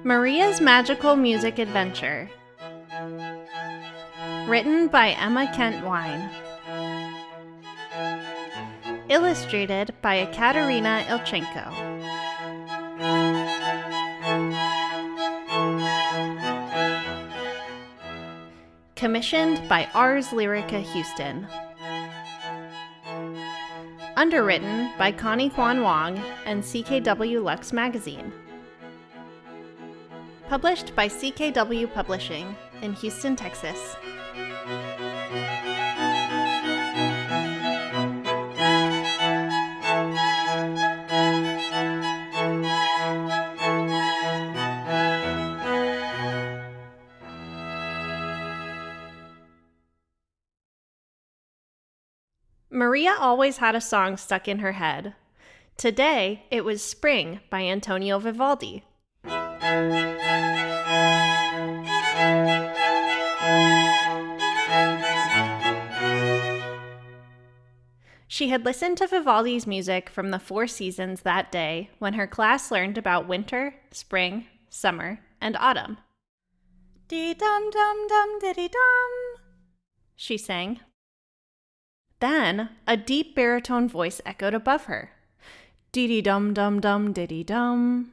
Maria's Magical Music Adventure. Written by Emma Kent Wine. Illustrated by Ekaterina Ilchenko. Commissioned by Ars Lyrica Houston. Underwritten by Connie Kwan-Wong and CKW Lux Magazine. Published by CKW Publishing in Houston, Texas. Maria always had a song stuck in her head. Today, it was Spring by Antonio Vivaldi. She had listened to Vivaldi's music from the Four Seasons that day when her class learned about winter, spring, summer, and autumn. Dee-dum-dum-dum-diddy-dum, she sang. Then, a deep baritone voice echoed above her. Dee-dee-dum-dum-dum-diddy-dum.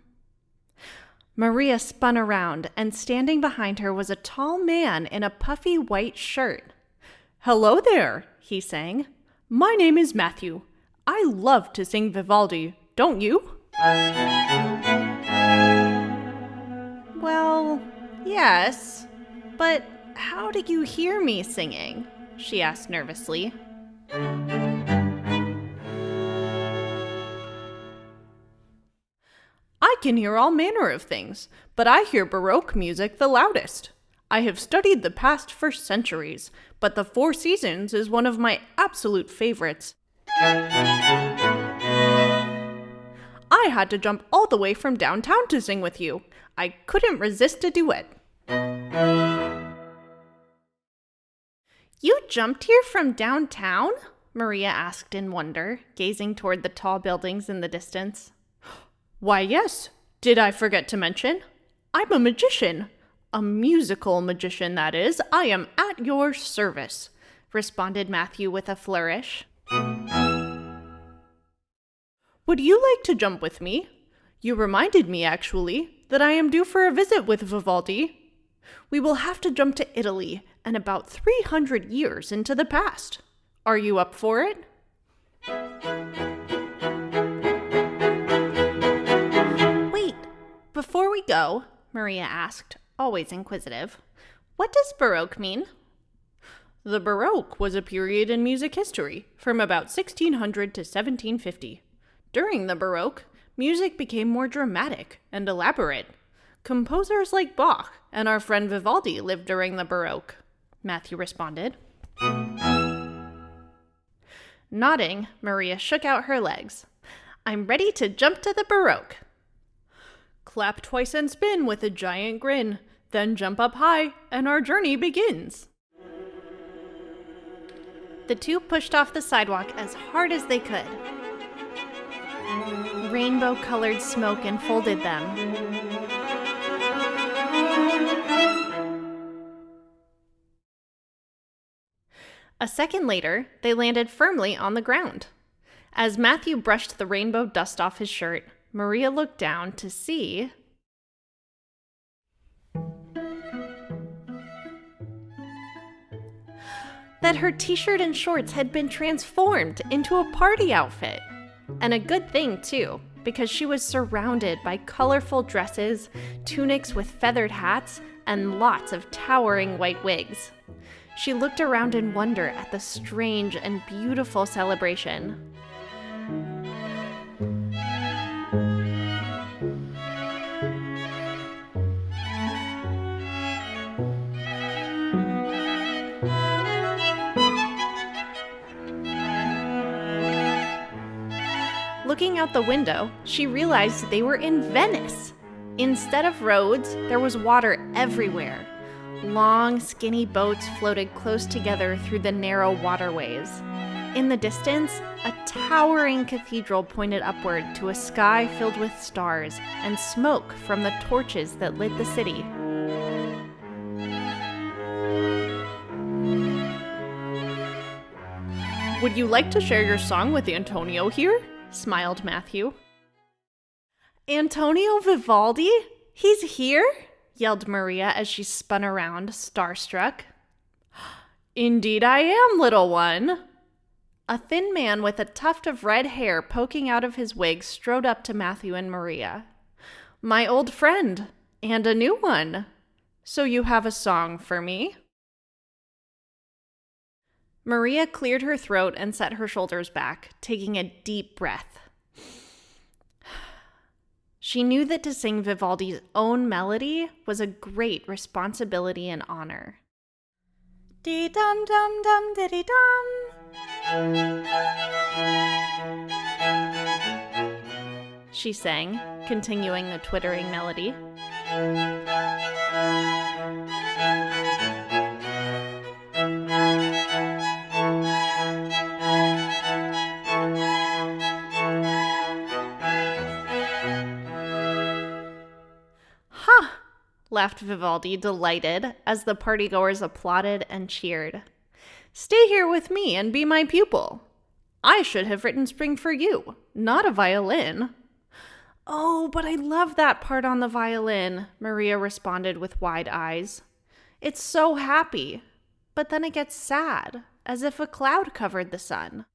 Maria spun around, and standing behind her was a tall man in a puffy white shirt. "Hello there," he sang. "My name is Matthew. I love to sing Vivaldi, don't you?" "Well, yes, but how did you hear me singing?" she asked nervously. "I can hear all manner of things, but I hear Baroque music the loudest. I have studied the past for centuries, but the Four Seasons is one of my absolute favorites. I had to jump all the way from downtown to sing with you. I couldn't resist a duet." "You jumped here from downtown?" Maria asked in wonder, gazing toward the tall buildings in the distance. "Why, yes. Did I forget to mention? I'm a magician. A musical magician, that is. I am at your service," responded Matthew with a flourish. "Would you like to jump with me? You reminded me, actually, that I am due for a visit with Vivaldi. We will have to jump to Italy and about 300 years into the past. Are you up for it?" "Wait, before we go," Maria asked, always inquisitive, "what does Baroque mean?" "The Baroque was a period in music history, from about 1600 to 1750. During the Baroque, music became more dramatic and elaborate. Composers like Bach and our friend Vivaldi lived during the Baroque," Matthew responded. Nodding, Maria shook out her legs. "I'm ready to jump to the Baroque." "Clap twice and spin with a giant grin, then jump up high, and our journey begins." The two pushed off the sidewalk as hard as they could. Rainbow-colored smoke enfolded them. A second later, they landed firmly on the ground. As Matthew brushed the rainbow dust off his shirt, Maria looked down to see that her t-shirt and shorts had been transformed into a party outfit. And a good thing, too, because she was surrounded by colorful dresses, tunics with feathered hats, and lots of towering white wigs. She looked around in wonder at the strange and beautiful celebration. Looking out the window, she realized they were in Venice. Instead of roads, there was water everywhere. Long, skinny boats floated close together through the narrow waterways. In the distance, a towering cathedral pointed upward to a sky filled with stars and smoke from the torches that lit the city. "Would you like to share your song with Antonio here?" smiled Matthew. "Antonio Vivaldi? He's here?" yelled Maria as she spun around, starstruck. "Indeed I am, little one." A thin man with a tuft of red hair poking out of his wig strode up to Matthew and Maria. "My old friend, and a new one. So you have a song for me?" Maria cleared her throat and set her shoulders back, taking a deep breath. She knew that to sing Vivaldi's own melody was a great responsibility and honor. Dee-dum-dum-dum-diddy-dum. She sang, continuing the twittering melody. "Ha!" laughed Vivaldi, delighted, as the partygoers applauded and cheered. "Stay here with me and be my pupil. I should have written Spring for you, not a violin." "Oh, but I love that part on the violin," Maria responded with wide eyes. "It's so happy, but then it gets sad, as if a cloud covered the sun."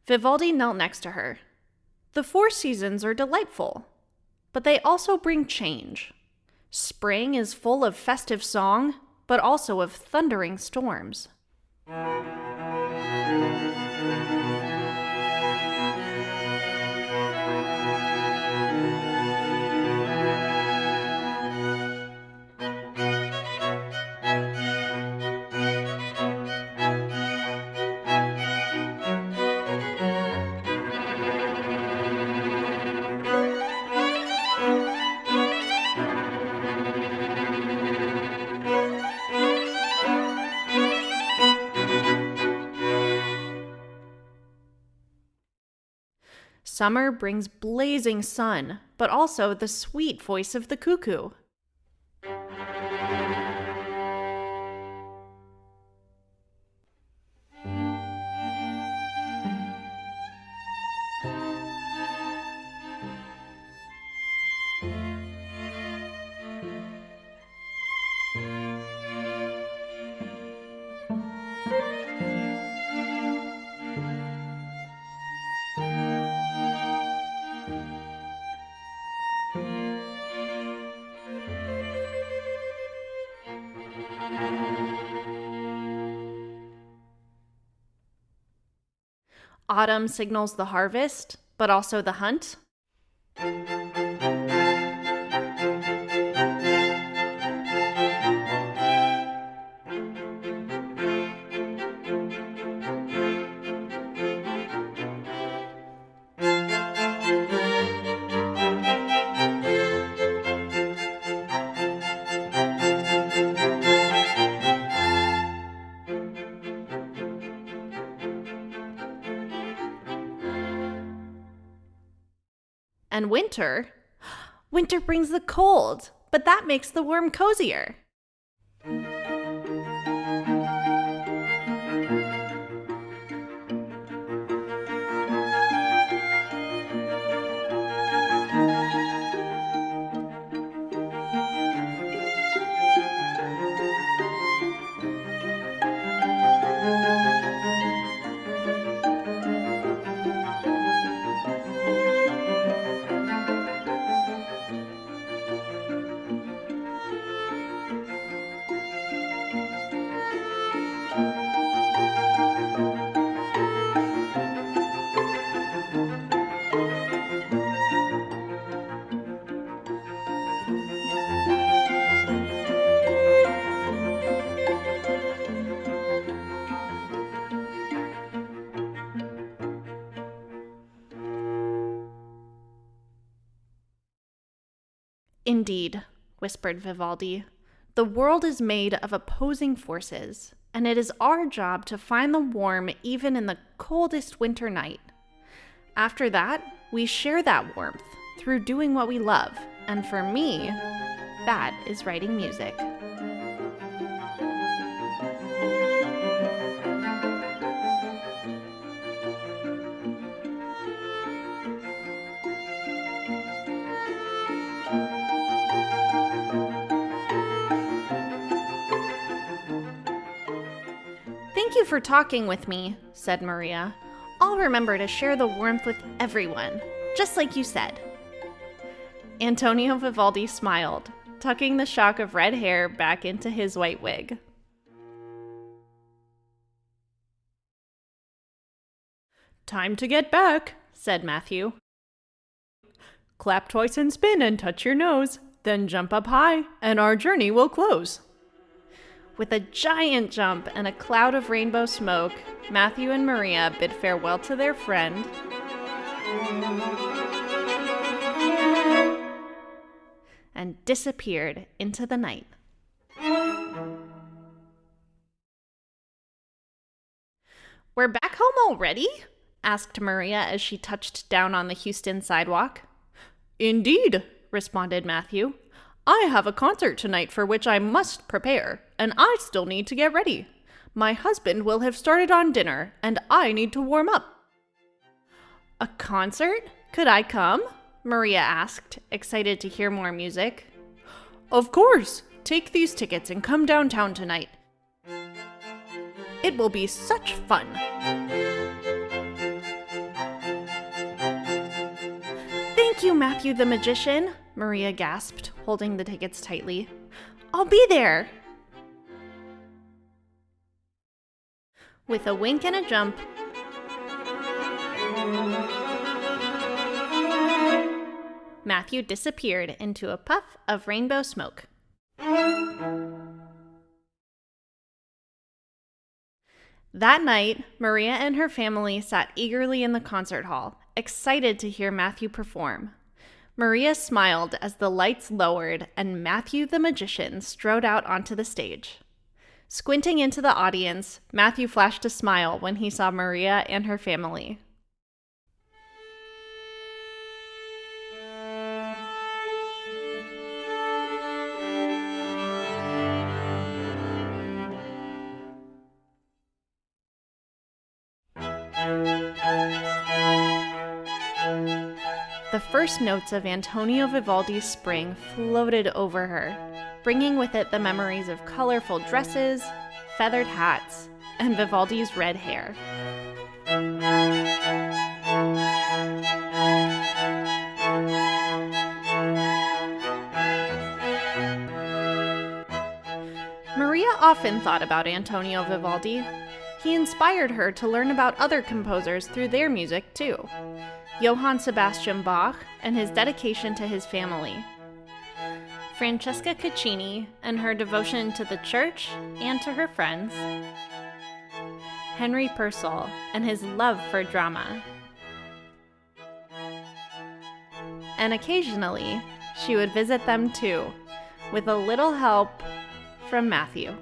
Vivaldi knelt next to her. "The 4 seasons are delightful, but they also bring change. Spring is full of festive song, but also of thundering storms." Summer brings blazing sun, but also the sweet voice of the cuckoo. Autumn signals the harvest, but also the hunt. And winter. Winter brings the cold, but that makes the warm cozier. Indeed, whispered Vivaldi. The world is made of opposing forces, and it is our job to find the warmth even in the coldest winter night. After that, we share that warmth through doing what we love, and for me, that is writing music. Thank you for talking with me, said Maria. I'll remember to share the warmth with everyone, just like you said. Antonio Vivaldi smiled, tucking the shock of red hair back into his white wig. Time to get back, said Matthew. Clap twice and spin and touch your nose, then jump up high, and our journey will close. With a giant jump and a cloud of rainbow smoke, Matthew and Maria bid farewell to their friend and disappeared into the night. We're back home already? Asked Maria as she touched down on the Houston sidewalk. Indeed, responded Matthew. I have a concert tonight for which I must prepare, and I still need to get ready. My husband will have started on dinner, and I need to warm up. A concert? Could I come? Maria asked, excited to hear more music. Of course! Take these tickets and come downtown tonight. It will be such fun. Thank you, Matthew the Magician, Maria gasped, holding the tickets tightly. I'll be there. With a wink and a jump, Matthew disappeared into a puff of rainbow smoke. That night, Maria and her family sat eagerly in the concert hall, excited to hear Matthew perform. Maria smiled as the lights lowered and Matthew the Magician strode out onto the stage. Squinting into the audience, Matthew flashed a smile when he saw Maria and her family. The first notes of Antonio Vivaldi's Spring floated over her, bringing with it the memories of colorful dresses, feathered hats, and Vivaldi's red hair. Maria often thought about Antonio Vivaldi. He inspired her to learn about other composers through their music, too. Johann Sebastian Bach and his dedication to his family. Francesca Caccini and her devotion to the church and to her friends. Henry Purcell and his love for drama. And occasionally, she would visit them too, with a little help from Matthew.